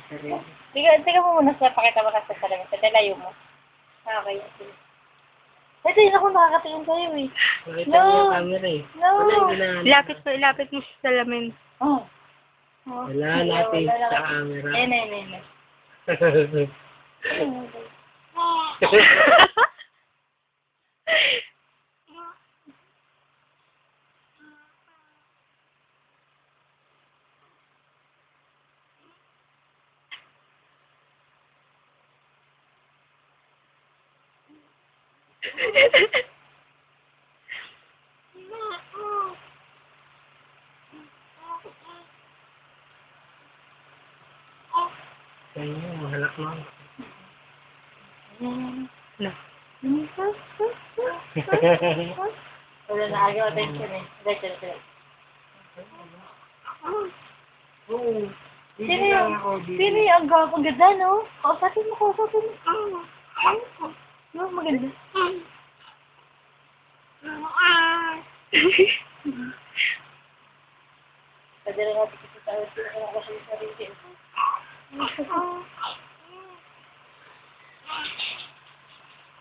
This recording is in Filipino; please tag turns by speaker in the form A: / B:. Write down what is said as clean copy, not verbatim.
A: sarili.
B: Tiga mo muna siya, pakita mo na sa salamin. Sa dalayo mo. Okay. Ito yun ako nakakatingin sa'yo eh.
A: Pakita
B: No.
A: mo yung camera eh.
B: No.
A: Wala yung ginahanap.
C: Ilapit mo sa salamin.
B: Oh.
A: Wala natin sa camera.
B: Ayun.
A: Kaya mahalak mo.
C: Na.
B: Wala na agaw attention eh. Attention.
A: Oo.
B: Sino yung ang gawang ganda, no? Kausapin mo. No, maganda. Pwede rin natin kasi sa akin, sino ka na kasi sa sarili.